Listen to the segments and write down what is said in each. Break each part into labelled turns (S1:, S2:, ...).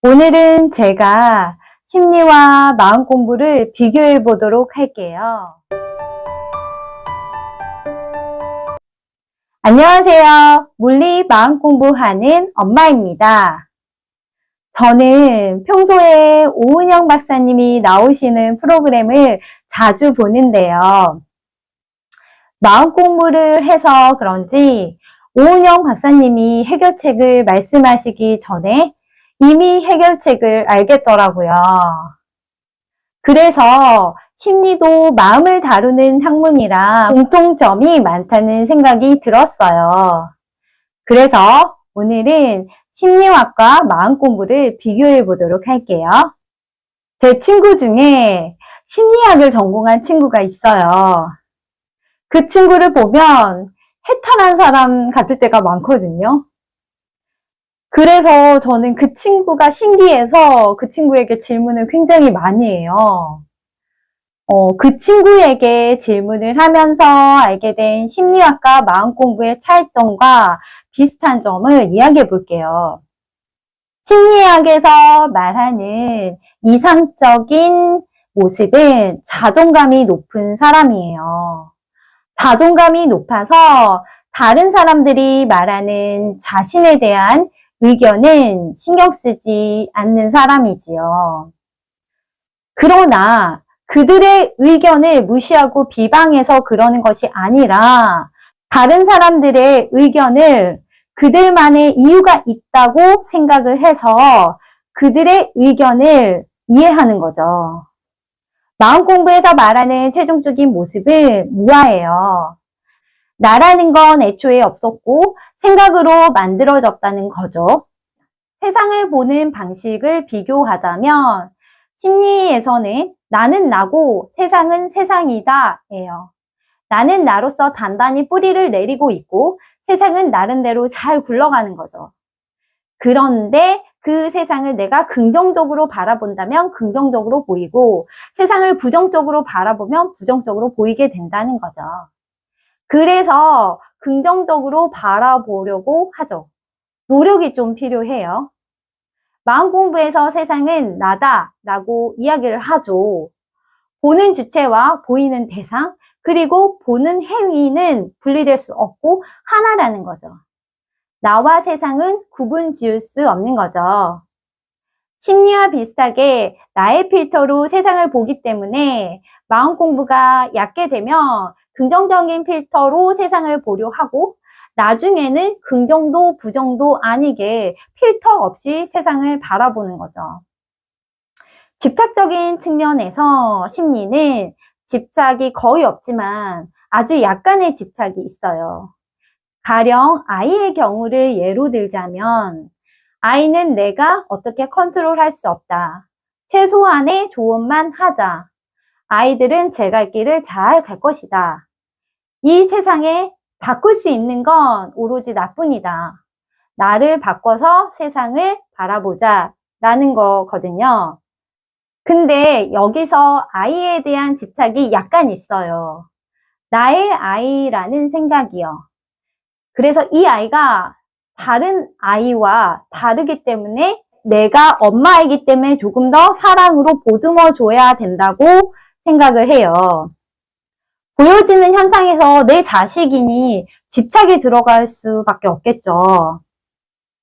S1: 오늘은 제가 심리와 마음 공부를 비교해 보도록 할게요. 안녕하세요. 물리 마음 공부하는 엄마입니다. 저는 평소에 오은영 박사님이 나오시는 프로그램을 자주 보는데요. 마음 공부를 해서 그런지 오은영 박사님이 해결책을 말씀하시기 전에 이미 해결책을 알겠더라고요. 그래서 심리도 마음을 다루는 학문이라 공통점이 많다는 생각이 들었어요. 그래서 오늘은 심리학과 마음 공부를 비교해 보도록 할게요. 제 친구 중에 심리학을 전공한 친구가 있어요. 그 친구를 보면 해탈한 사람 같을 때가 많거든요. 그래서 저는 그 친구가 신기해서 그 친구에게 질문을 굉장히 많이 해요. 그 친구에게 질문을 하면서 알게 된 심리학과 마음 공부의 차이점과 비슷한 점을 이야기해 볼게요. 심리학에서 말하는 이상적인 모습은 자존감이 높은 사람이에요. 자존감이 높아서 다른 사람들이 말하는 자신에 대한 의견은 신경 쓰지 않는 사람이지요. 그러나 그들의 의견을 무시하고 비방해서 그러는 것이 아니라 다른 사람들의 의견을 그들만의 이유가 있다고 생각을 해서 그들의 의견을 이해하는 거죠. 마음 공부에서 말하는 최종적인 모습은 무아예요. 나라는 건 애초에 없었고 생각으로 만들어졌다는 거죠. 세상을 보는 방식을 비교하자면 심리에서는 나는 나고 세상은 세상이다 예요. 나는 나로서 단단히 뿌리를 내리고 있고 세상은 나름대로 잘 굴러가는 거죠. 그런데 그 세상을 내가 긍정적으로 바라본다면 긍정적으로 보이고 세상을 부정적으로 바라보면 부정적으로 보이게 된다는 거죠. 그래서 긍정적으로 바라보려고 하죠. 노력이 좀 필요해요. 마음 공부에서 세상은 나다 라고 이야기를 하죠. 보는 주체와 보이는 대상, 그리고 보는 행위는 분리될 수 없고 하나라는 거죠. 나와 세상은 구분 지을 수 없는 거죠. 심리와 비슷하게 나의 필터로 세상을 보기 때문에 마음 공부가 얕게 되면 긍정적인 필터로 세상을 보려 하고 나중에는 긍정도 부정도 아니게 필터 없이 세상을 바라보는 거죠. 집착적인 측면에서 심리는 집착이 거의 없지만 아주 약간의 집착이 있어요. 가령 아이의 경우를 예로 들자면 아이는 내가 어떻게 컨트롤할 수 없다. 최소한의 조언만 하자. 아이들은 제 갈 길을 잘 갈 것이다. 이 세상에 바꿀 수 있는 건 오로지 나뿐이다. 나를 바꿔서 세상을 바라보자 라는 거거든요. 근데 여기서 아이에 대한 집착이 약간 있어요. 나의 아이라는 생각이요. 그래서 이 아이가 다른 아이와 다르기 때문에 내가 엄마이기 때문에 조금 더 사랑으로 보듬어 줘야 된다고 생각을 해요. 보여지는 현상에서 내 자식이니 집착이 들어갈 수밖에 없겠죠.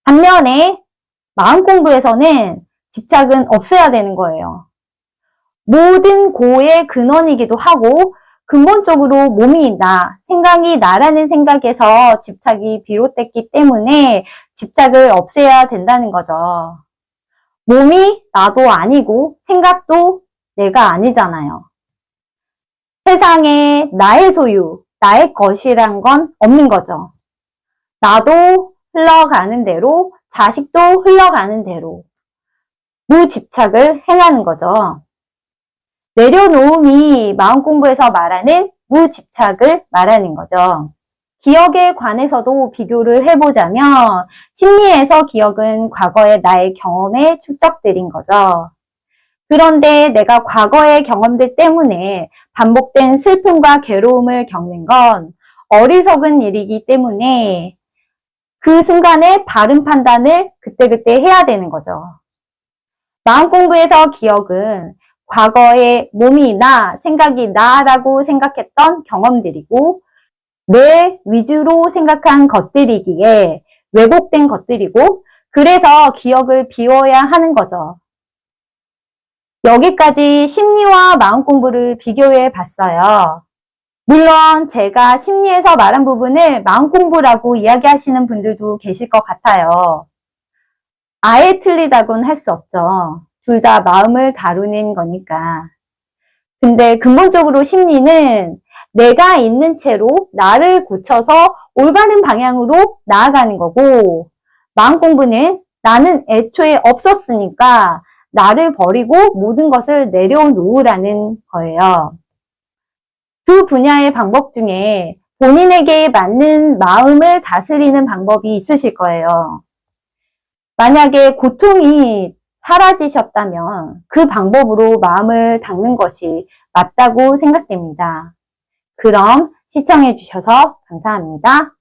S1: 반면에 마음 공부에서는 집착은 없어야 되는 거예요. 모든 고의 근원이기도 하고 근본적으로 몸이 나, 생각이 나라는 생각에서 집착이 비롯됐기 때문에 집착을 없애야 된다는 거죠. 몸이 나도 아니고 생각도 내가 아니잖아요. 세상에 나의 소유, 나의 것이란 건 없는 거죠. 나도 흘러가는 대로, 자식도 흘러가는 대로 무집착을 행하는 거죠. 내려놓음이 마음 공부에서 말하는 무집착을 말하는 거죠. 기억에 관해서도 비교를 해보자면 심리에서 기억은 과거의 나의 경험의 축적들인 거죠. 그런데 내가 과거의 경험들 때문에 반복된 슬픔과 괴로움을 겪는 건 어리석은 일이기 때문에 그 순간에 바른 판단을 그때그때 해야 되는 거죠. 마음 공부에서 기억은 과거에 몸이 나, 생각이 나라고 생각했던 경험들이고 뇌 위주로 생각한 것들이기에 왜곡된 것들이고 그래서 기억을 비워야 하는 거죠. 여기까지 심리와 마음 공부를 비교해 봤어요. 물론 제가 심리에서 말한 부분을 마음 공부라고 이야기하시는 분들도 계실 것 같아요. 아예 틀리다고는 할 수 없죠. 둘 다 마음을 다루는 거니까. 근데 근본적으로 심리는 내가 있는 채로 나를 고쳐서 올바른 방향으로 나아가는 거고, 마음 공부는 나는 애초에 없었으니까 나를 버리고 모든 것을 내려놓으라는 거예요. 두 분야의 방법 중에 본인에게 맞는 마음을 다스리는 방법이 있으실 거예요. 만약에 고통이 사라지셨다면 그 방법으로 마음을 닦는 것이 맞다고 생각됩니다. 그럼 시청해 주셔서 감사합니다.